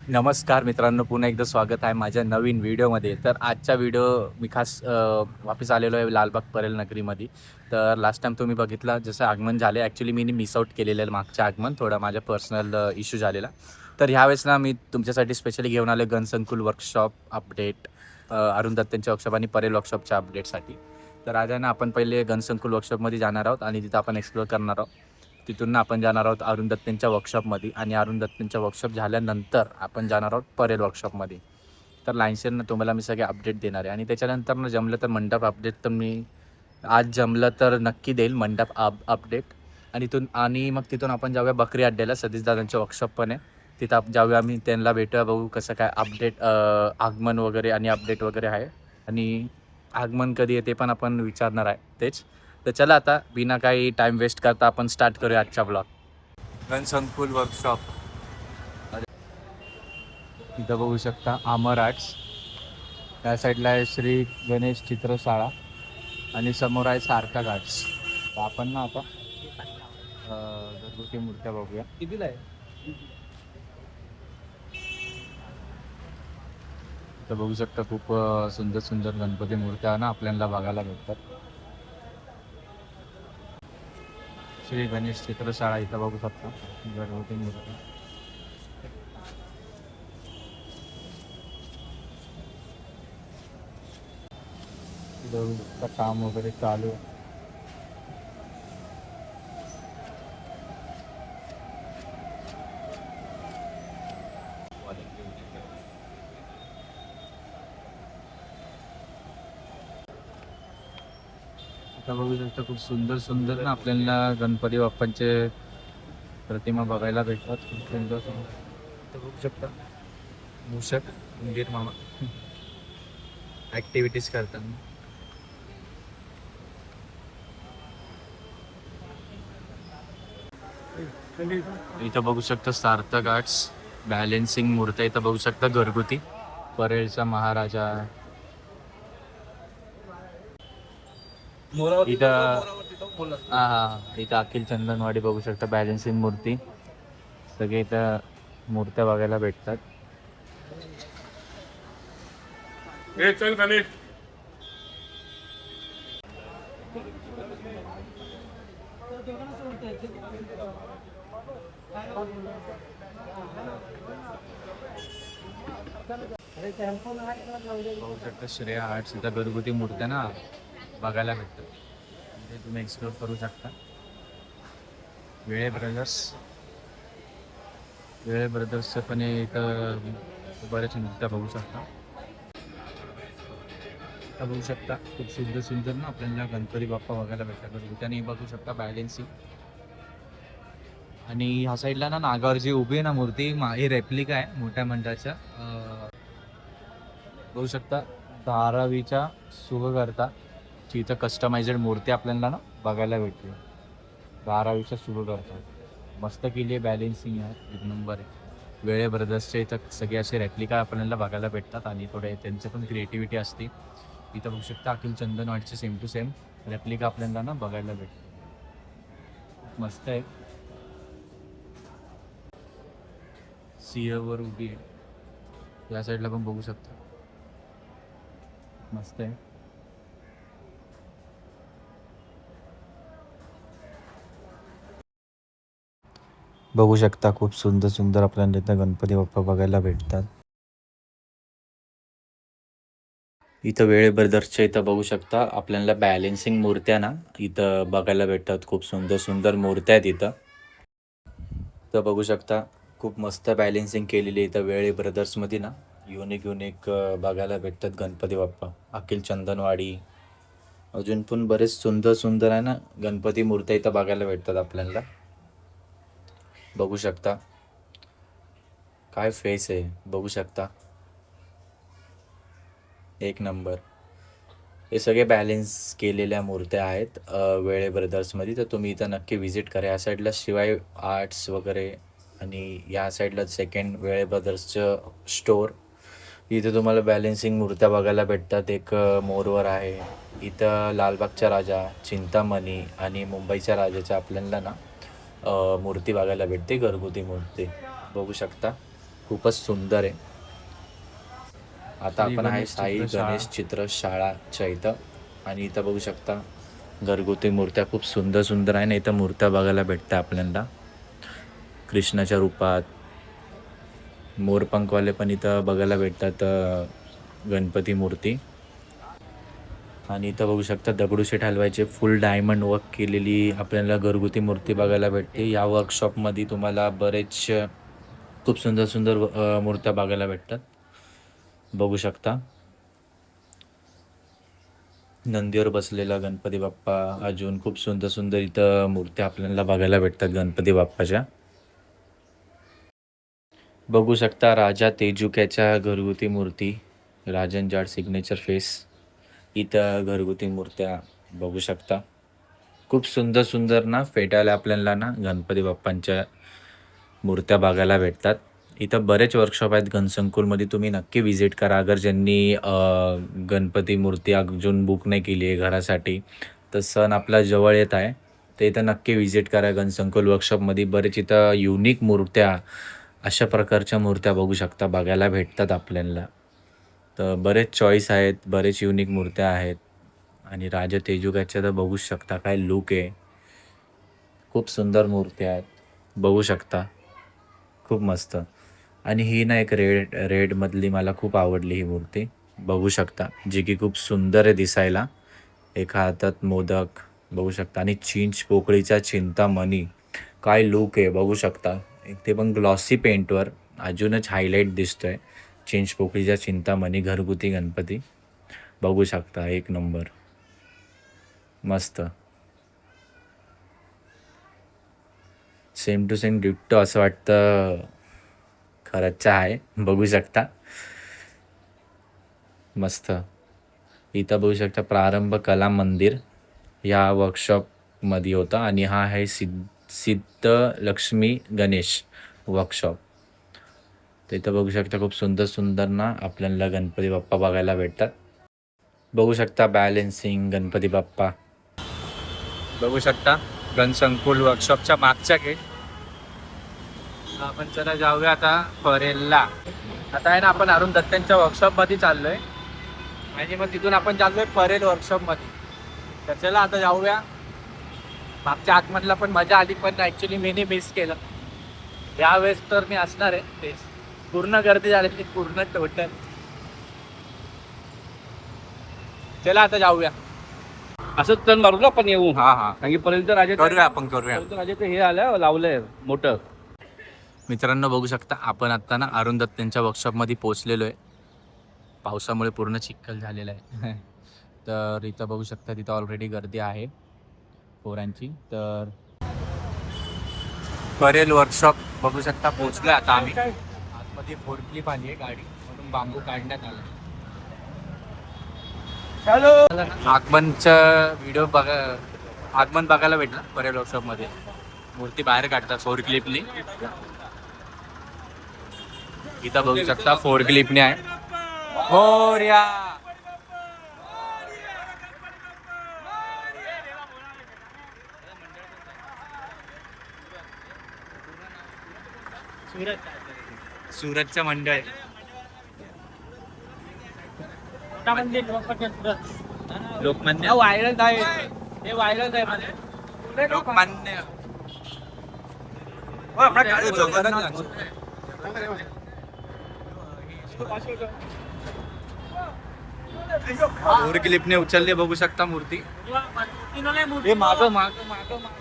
नमस्कार मित्रांनो, पुन्हा एकदा स्वागत आहे माझ्या नवीन व्हिडिओमध्ये. तर आजचा व्हिडिओ मी खास वापस आलेलो आहे लालबाग परेल नगरीमध्ये. तर लास्ट टाईम तुम्ही बघितला जसं आगमन झाले, ॲक्च्युली मी मिस आउट केलेलं आहे मागचं आगमन, थोडा माझ्या पर्सनल इश्यू झालेला. तर ह्यावेळेस ना मी तुमच्यासाठी स्पेशली घेऊन आलो गनसंकुल वर्कशॉप अपडेट, अरुण दत्तांच्या वर्कशॉप आणि परेल वर्कशॉपच्या अपडेटसाठी. तर आज आहे ना आपण पहिले गनसंकुल वर्कशॉपमध्ये जाणार आहोत आणि तिथं आपण एक्सप्लोअर करणार आहोत. तिथून ना आपण जाणार आहोत अरुण दत्तेंच्या वर्कशॉपमध्ये आणि अरुण दत्तेंच्या वर्कशॉप झाल्यानंतर आपण जाणार आहोत परेल वर्कशॉपमध्ये. तर लाईनशीरनं तुम्हाला मी सगळे अपडेट देणार आहे आणि त्याच्यानंतर ना जमलं तर मंडप अपडेट तर मी आज जमलं तर नक्की देईल मंडप अपडेट. आणि मग तिथून आपण जाऊया बकरी अड्ड्याला, सतीशदादांचं वर्कशॉप पण आहे. तिथं जाऊया, आम्ही त्यांना भेटूया, बघू कसं काय अपडेट, आगमन वगैरे आणि अपडेट वगैरे आहे आणि आगमन कधी आहे ते पण आपण विचारणार आहे तेच. तर चला आता बिना काही टाईम वेस्ट करता आपण स्टार्ट करूया आजचा ब्लॉग. गनसंकुल वर्कशॉप इथं बघू शकता. अमर आर्ट्स त्या साईडला आहे, श्री गणेश चित्रशाळा आणि समोर आहे सार्थक आर्ट्स. तर आपण ना आता घरगुती मूर्त्या बघूया. कितीला आहे? तर बघू शकता खूप सुंदर सुंदर गणपती मूर्त्या ना आपल्याला बघायला भेटतात. श्री गणेश चित्रशाळा इथं बघू शकता घरगुती मूर्त्या. इथं बघू शकता काम वगैरे चालू आहे. आता बघू शकता खूप सुंदर सुंदर ना आपल्याला गणपती बाप्पांचे प्रतिमा बघायला भेटतात. खूप सुंदर सुंदर इथं बघू शकता. मूषक उंदीर मामा ॲक्टिव्हिटीज करताना. इथं बघू शकता सार्थक आर्ट्स बॅलेन्सिंग मूर्त्या इथं बघू शकता घरगुती. परेलचा महाराजा इथं. हा हा, इथं अखिल चंदनवाडी बघू शकता बॅलेन्सिंग मूर्ती. सगळे इथं मूर्त्या बघायला भेटतात. चल गणेश. बघू शकता श्रेया आर्ट्स इथं घरगुती मूर्त्या ना बघायला भेटतात. ते तुम्ही एक्सप्लोर करू शकता. वेळे ब्रदर्स, वेळे ब्रदर्सचं पण इथं बरेच मूर्त्या बघू शकता. आता बघू शकता खूप सुंदर सुंदर ना आपल्याला गणपती बाप्पा बघायला भेटतात घरगुती. आणि बघू शकता बॅलेन्सिंग. आणि ह्या साईडला ना नागावर जी उभी आहे ना मूर्ती, ही रेप्लिका आहे मोठ्या मंडळाच्या. बघू शकता 12वीच्या सुभकर्ता ची इथं कस्टमायझेड मूर्ती आपल्याला ना बघायला भेटते. 12वीच्या सुभकर्ता मस्त केली आहे, बॅलेन्सिंग आहे, एक नंबर आहे. वेळे ब्रदर्सचे इथं सगळे असे रेप्लिका आपल्याला बघायला भेटतात आणि थोडे त्यांचं पण क्रिएटिव्हिटी असते. इथं बघू शकता अखिल चंदनवाडचे सेम टू सेम रेप्लिका आपल्याला ना बघायला भेटते. मस्त आहे. सिंहवर उभी आहे या साईडला पण बघू शकता. मस्त आहे. बघू शकता खूप सुंदर सुंदर आपल्याला इथं गणपती बाप्पा बघायला भेटतात. इथं वेळे ब्रदर्सच्या इथं बघू शकता आपल्याला बॅलेन्सिंग मूर्त्या ना इथं बघायला भेटतात. खूप सुंदर सुंदर मूर्त्या आहेत इथं. तर बघू शकता खूप मस्त बॅलेन्सिंग केलेली इथं वेळे ब्रदर्समध्ये ना. युनिक युनिक बघायला भेटतात गणपती बाप्पा. अखिल चंदनवाडी अजून पण बरेच सुंदर सुंदर आहे ना गणपती मूर्त्या इथं बघायला भेटतात आपल्याला. बघू शकता काय फेस आहे, बघू शकता एक नंबर. हे सगळे बॅलेन्स केलेल्या मूर्त्या आहेत वेळे ब्रदर्समध्ये. तर तुम्ही इथं नक्की व्हिजिट करा. या साईडला शिवाय आर्ट्स वगैरे आणि या साईडला सेकंड वेळे ब्रदर्सचं स्टोअर. इथे तुम्हाला बॅलेन्सिंग मूर्त्या बघायला भेटतात. एक मोरवर आहे इथं, लालबागचा राजा, चिंतामणी आणि मुंबईच्या राजाच्या आपल्याला ना मूर्ती बघायला भेटते, घरगुती मूर्ती बघू शकता. खूपच सुंदर आहे. आता श्री आपण आहे गणेश साई चित्रशाळा. गणेश चित्रशाळाच्या इथं. आणि इथं बघू शकता घरगुती मूर्त्या खूप सुंदर सुंदर आहे ना. इथं मूर्त्या बघायला भेटतात आपल्याला कृष्णाच्या रूपात. मोरपंखवाले पण इथं बघायला भेटतात, गणपती मूर्ती. आणि इथं बघू शकता दगडूशेठ हलवाईचे फुल डायमंड वर्क केलेली आपल्याला घरगुती मूर्ती बघायला भेटते. या वर्कशॉपमध्ये तुम्हाला बरेच खूप सुंदर सुंदर मूर्त्या बघायला भेटतात. बघू शकता नंदीवर बसलेला गणपती बाप्पा. अजून खूप सुंदर सुंदर इथं मूर्त्या आपल्याला बघायला भेटतात गणपती बाप्पाच्या. बघू शकता राजा तेजुक्याच्या घरगुती मूर्ती. राजन जाड सिग्नेचर फेस. इथं घरगुती मूर्त्या बघू शकता. खूप सुंदर सुंदर ना फेटायला आपल्याला ना गणपती बाप्पांच्या मूर्त्या बघायला भेटतात. इथं बरेच वर्कशॉप आहेत घनसंकुलमध्ये. तुम्ही नक्की विजिट करा. अगर ज्यांनी गणपती मूर्ती अजून बुक नाही केली आहे घरासाठी, तर सण आपला जवळ येत आहे, तर इथं नक्की विजिट करा घनसंकुल वर्कशॉपमध्ये. बरेच इथं युनिक मूर्त्या, अशा प्रकारच्या मूर्त्या बघू शकता बघायला भेटतात आपल्याला. तर बरेच चॉईस आहेत, बरेच युनिक मूर्त्या आहेत. आणि राजा तेजुकाच्या तर बघू शकता काय लुक आहे. खूप सुंदर मूर्त्या आहेत, बघू शकता. खूप मस्त. आणि ही ना एक रेडमधली मला खूप आवडली ही मूर्ती. बघू शकता जी की खूप सुंदर आहे दिसायला. एका हातात मोदक बघू शकता आणि चिंच पोकळीचा चिंतामणी. काय लुक आहे बघू शकता. ते पण ग्लॉसी पेंटवर अजूनच हायलाईट दिसतोय. चिंच पोकळीचा चिंतामणी घरगुती गणपती बघू शकता. एक नंबर मस्त. सेम टू सेम डिट्टो असं वाटतं खरंच आहे. बघू शकता मस्त. इथं बघू शकता प्रारंभ कला मंदिर या वर्कशॉपमध्ये होता. आणि हा आहे सिद्ध लक्ष्मी गणेश वर्कशॉप. तर इथं बघू शकता खूप सुंदर सुंदर ना आपल्याला गणपती बाप्पा बघायला भेटतात. बघू शकता बॅलेन्सिंग गणपती बाप्पा बघू शकता गणसंकुल वर्कशॉपच्या मागच्या गेट. आपण चला जाऊया आता परेलला. आता आहे ना आपण अरुण दत्तांच्या वर्कशॉपमध्ये चाललोय आणि मग तिथून आपण चाललोय परेल वर्कशॉपमध्ये. तर चला आता जाऊया. मागच्या आतमधला पण मजा आली, पण ॲक्च्युली मी मिस केलं. यावेळेस तर मी असणार आहे. ते पूर्ण गर्दी झाली, पूर्ण टोटल. चला आता जाऊया. असंच टर्न मारू ना आपण येऊ. हा हा कारण की पर्यंत राजा करूया आपण करूया. राजाचं हे आलं लावलंय मोठं. मित्रांनो बघू शकता आपण आत्ता ना अरुण दत्तांच्या वर्कशॉपमध्ये पोहोचलेलो आहे. पावसामुळे पूर्ण चिखल झालेला आहे. तर इथं बघू शकता तिथं ऑलरेडी गर्दी आहे पोरांची. तर परेल वर्कशॉप बघू शकता पोहोचलोय आता आम्ही. आतमध्ये फोर क्लिप आली आहे गाडी, म्हणून बांबू काढण्यात आला. आगमनचा व्हिडिओ आगमन बघायला भेटला परेल वर्कशॉपमध्ये. मूर्ती बाहेर काढतात फोर क्लिपनी. इथं बघू शकता फोर क्लिपने आहे. मोरया. सुरतचं मंडळ. लोकमान्य व्हायरल आहे, हे व्हायरल आहे. लोकमान्य फोर क्लिपने उचलले बघू शकता मूर्ती. हे मागं मागं मागं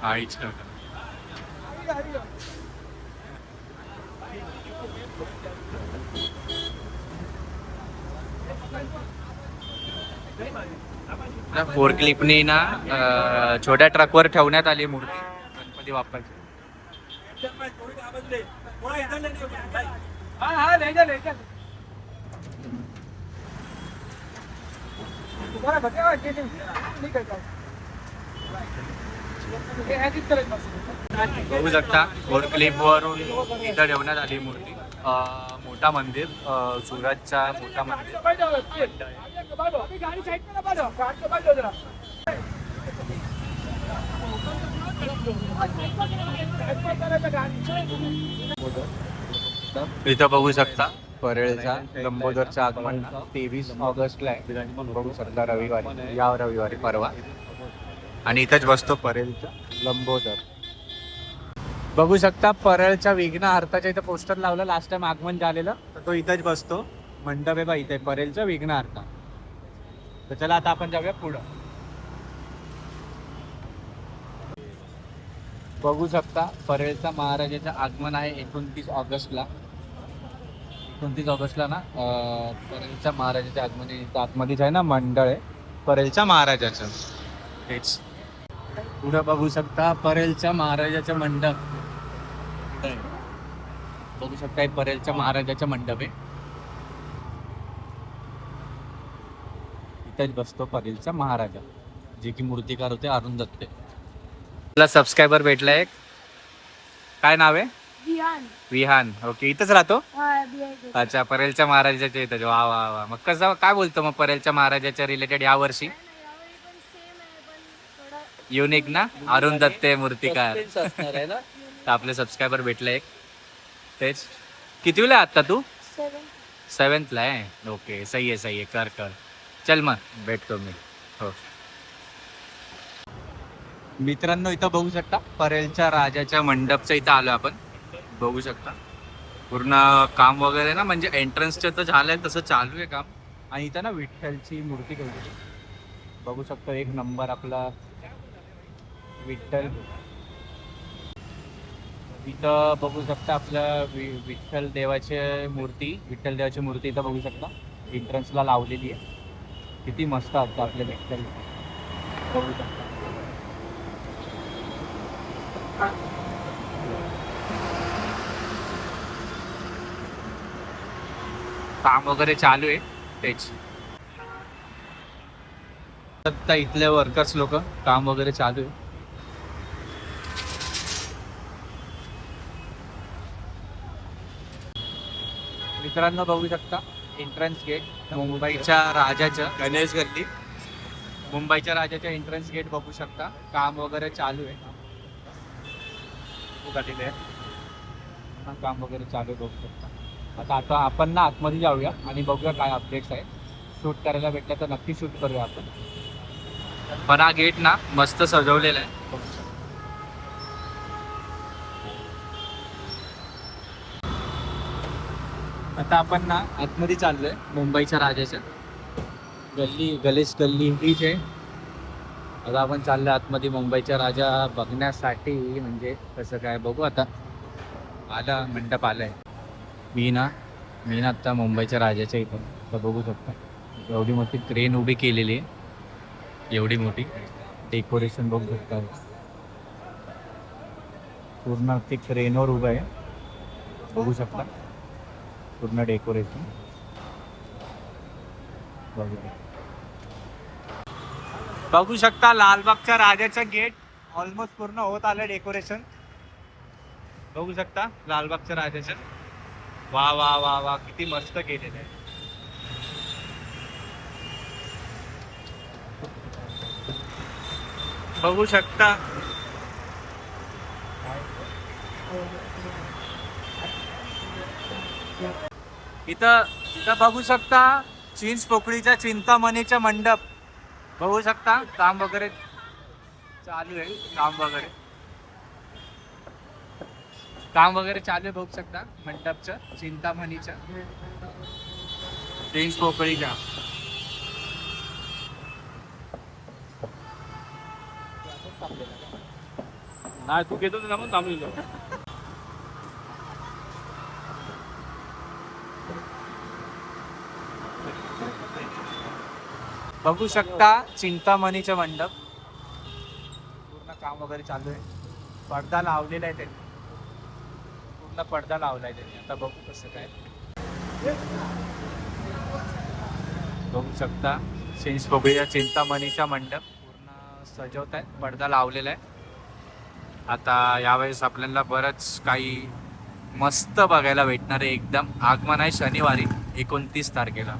आईच्या शकता फोर क्लिपनी ना छोट्या ट्रकवर ठेवण्यात आली मूर्ती गणपती बाप्पाची. बघू शकता फोर क्लिप वरून इथं ठेवण्यात आली मूर्ती. मोठा मंदिर, सुरतचा मोठा मंदिर. इथं बघू शकता परेलचा लंबोदरचं आगमन 23 ऑगस्टला आहे. बघू शकता रविवारी, या रविवारी परवा. आणि इथंच बसतो परेलचा लंबोदर. बघू शकता परळच्या विघ्नहर्ताच्या इथं पोस्टर लावलं लास्ट टाइम आगमन झालेलं, तर तो इथंच बसतो. मंडप आहे बा इथे परेलचा विघ्नहर्ता. तर चला आता आपण जाऊया पुढं. बघू शकता परेलचा महाराजाचं आगमन आहे 29 ऑगस्टला. 29 ऑगस्टला ना परेलच्या महाराजाचं आगमन आहे. इथं आतमध्येच आहे ना मंडळ आहे परेलच्या महाराजाचं. तेच पुढं बघू शकता परेलच्या महाराजाचं मंडप. बघू शकता हे परेलच्या महाराजाचं मंडप आहे. इथेच बसतो परेलचा महाराजा, जे की मूर्तिकार होते अरुण दत्ते. आपला सबस्क्रायबर भेटलाय. काय नाव आहे? विहान. ओके, इथंच राहतो. अच्छा, परेलच्या महाराजाच्या इथं. वा वा वा. मग कसं काय बोलतो मग परेलच्या महाराजाच्या रिलेटेड या वर्षी? युनिक ना, अरुण दत्ते मूर्तिकार. तर आपले सबस्क्रायबर भेटले एक. तेच कितीला आहे आता तू? 7th आहे. ओके, सही आहे सही आहे. कर कर. चल मग भेटतो मी. हो मित्रांनो, इथं बघू शकता परेलच्या राजाच्या मंडपच्या इथं आलो आपण. बघू शकता पूर्ण काम वगैरे ना, म्हणजे एंट्रन्सचं तर झालंय, तसं चालू आहे काम. आणि इथं ना विठ्ठलची मूर्ती ठेवली. बघू शकतो एक नंबर आपला विठ्ठल. इथं बघू शकता आपलं विठ्ठल देवाची मूर्ती इथं बघू शकता एंट्रन्सला लावलेली आहे. किती मस्त असतं आपले विठ्ठल. बघू शकता काम वगैरे चालू आहे. तेच आता इथले वर्कर्स लोक काम वगैरे चालू आहे. मित्रांनो बघू शकता एंट्रन्स गेट मुंबईच्या राजाचं, गणेश गल्ली मुंबईच्या राजाच्या एंट्रन्स गेट बघू शकता. काम वगैरे चालू आहे. काम वगैरे चालू आहे बघू शकता. आता आपण ना आतमध्ये जाऊया आणि बघूया काय अपडेट्स आहे. शूट करायला भेटलं तर नक्की शूट करूया आपण. पण हा गेट ना मस्त सजवलेला आहे. आता आपण ना आतमध्ये चाललोय मुंबईच्या राजाच्या गणेश गल्ली हीच आहे. आता आपण चाललोय आतमध्ये मुंबईच्या राजा बघण्यासाठी. म्हणजे कसं काय बघू आता. आला मंडप आलाय. मी ना आता मुंबईच्या राजाच्या इथं. तर बघू शकता एवढी मोठी क्रेन उभी केलेली आहे. एवढी मोठी डेकोरेशन बघू शकता. पूर्ण ते क्रेनवर उभं आहे. बघू शकता पूर्ण डेकोरेशन. बघू शकता लालबागच्या राजाचं गेट ऑलमोस्ट पूर्ण होत आलं डेकोरेशन. बघू शकता लालबागच्या राजाचं. वा वा वा वा, किती मस्त केलेलं आहे. बघू शकता इथं बघू शकता चिंच पोकळीच्या चिंतामणीचा मंडप. बघू शकता काम वगैरे चालू आहे. काम वगैरे चालू आहे. बघू शकता मंडपचं चिंतामणीच्या चिंच पोकळीच्या. नाही तू घेतो ना मग थांबलो. बघू शकता चिंतामणीचं मंडप पूर्ण काम वगैरे चालू आहे. पडदा लावलेला आहे त्यांनी, पूर्ण पडदा लावलाय त्यांनी. आता बघू कसं काय. बघू शकता सेन्स पोकळीच्या चिंतामणीचा मंडप पूर्ण सजवत आहे, पडदा लावलेला आहे. आता यावेळेस आपल्याला बरंच काही मस्त बघायला भेटणार आहे. एकदम आगमन आहे शनिवारी 29 तारखेला.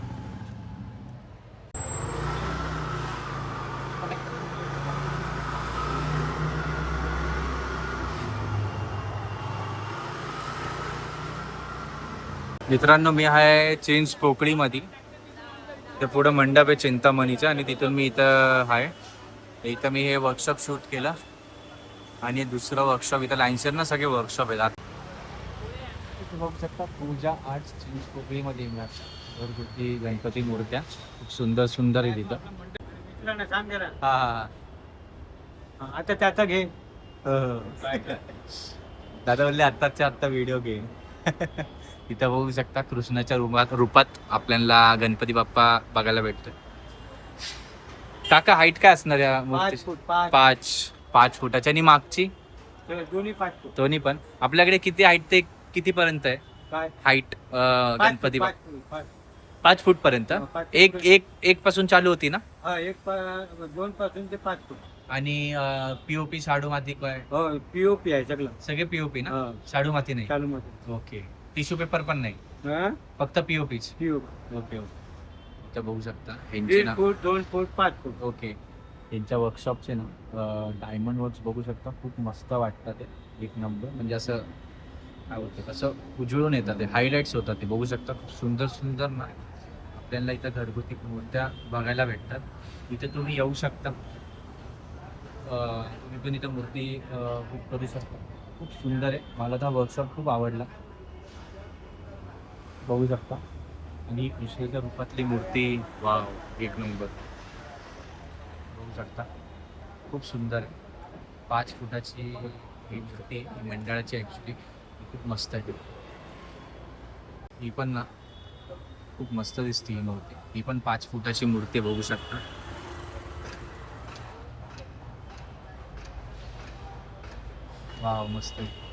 मित्रांनो मी आहे चिंच पोकळीमध्ये. ते पुढं मंडप आहे चिंतामणीचं आणि तिथून मी इथं आहे. इथं मी हे वर्कशॉप शूट केलं आणि दुसरं वर्कशॉप इथं लाईनशेर ना सगळे वर्कशॉप आहेत. इथे बघू शकता पूजा आर्ट्स चिंच पोकळीमध्ये घरगुती गणपती मूर्त्या खूप सुंदर सुंदर आहे तिथं. सांग जरा. हा हा आता त्याचा घे. दादा बोलले आत्ताच्या आत्ता व्हिडिओ घे. इथं बघू शकता कृष्णाच्या रूपात आपल्याला गणपती बाप्पा बघायला भेटतो. काका हाईट काय असणार या 5 मूर्ती? फूट 5 पाच फुटाची आणि मागची दोन्ही 5 फूट. दोन्ही पण. आपल्याकडे किती हाईट ते किती पर्यंत आहे काय हाईट गणपती बाप्पा? 5 5 फूट पर्यंत. हा, 5 एक फूट. एक एक पासून चालू होती ना. हा 2 पासून ते 5 फूट. आणि पीओपी शाडू माती काय हो पीओपी आहे सगळं. सगळे पीओपी ना, हा, शाडू माती नाही. चालू मध्ये. ओके. टिश्यू पेपर पण नाही, हा फक्त पीओपीच. पीओपी. Okay okay. इथं बघू शकता ह्यांचे 1 ना. फूट 2 फूट 5 फूट. ओके. यांच्या वर्कशॉपचे ना डायमंड वर्क्स बघू शकता, खूप मस्त वाटतात ते. एक नंबर म्हणजे असं काय होतं असं उजळून येतात ते, हायलाईट्स होतात ते. बघू शकता खूप सुंदर सुंदर ना आपल्याला इथं घरगुती मूर्त्या बघायला भेटतात. इथे तुम्ही येऊ शकता, तुम्ही पण इथं मूर्ती बुक करू शकता. खूप सुंदर आहे, मला तर वर्कशॉप खूप आवडला. बघू शकता. आणि कृष्णाच्या रूपातली मूर्ती वाव एक नंबर. बघू शकता खूप सुंदर आहे. 5 फुटाची ही मूर्ती मंडळाची ॲक्च्युली खूप मस्त आहे. ही पण ना खूप मस्त दिसते ही मूर्ती. ही पण 5 फुटाची मूर्ती बघू शकता. वाव मस्त आहे.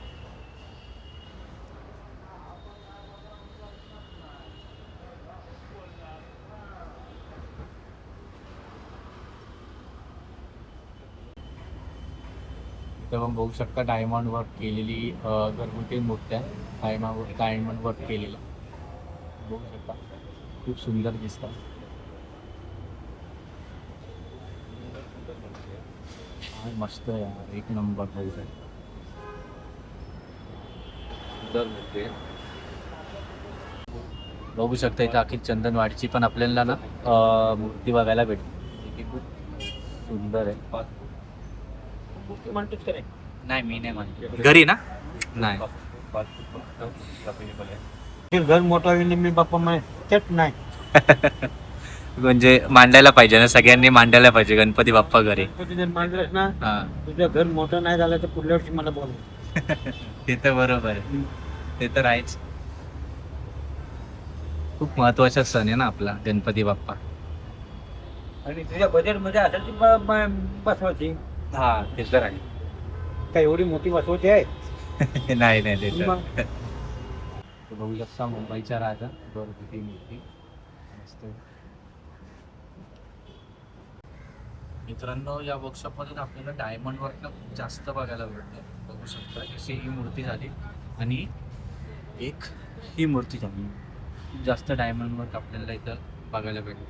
इथं पण बघू शकता डायमंड वर्क केलेली घरगुती मूर्त्या. डायमंड वर्क केलेलं बघू शकता, खूप सुंदर दिसतात. मस्त आहे यार, एक नंबर बघू शकता. सुंदर मूर्ती आहे. बघू शकता इथं अख्खी चंदनवाडीची पण आपल्याला ना मूर्ती बघायला भेटते, ती खूप सुंदर आहे. म्हणतोच का नाही? नाही मी नाही म्हणतो घरी ना, नाही. ते घर मोठं होईल मी बाप्पा म्हणत नाही. म्हणजे मांडायला पाहिजे ना, सगळ्यांनी मांडायला पाहिजे गणपती बाप्पा घरी. गणपती जर मांडलंस ना, हा तुझं घर मोठं नाही झालं तर पुढल्या वर्षी मला बोलव. ते तर बरोबर आहे, ते तर आहेच. खूप महत्वाचा सण आहे ना आपला गणपती बाप्पा. आणि तुझ्या बजेट मध्ये असेल ती बसवायची. हा ते तर आहे. काय एवढी मोठी बसवायची आहे? नाही नाही ते तर. मग तो बघू शकता मुंबईचा राजा घरगुती मूर्ती मस्त. मित्रांनो या वर्कशॉपमध्ये आपल्याला डायमंड वर्कला खूप जास्त बघायला भेटतं. बघू शकता जशी ही मूर्ती झाली आणि एक ही मूर्ती झाली. खूप जास्त डायमंड वर्क आपल्याला इथं बघायला भेटतं,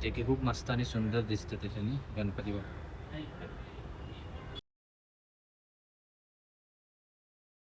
जे की खूप मस्त आणि सुंदर दिसतं त्याच्याने गणपती बाप्पा.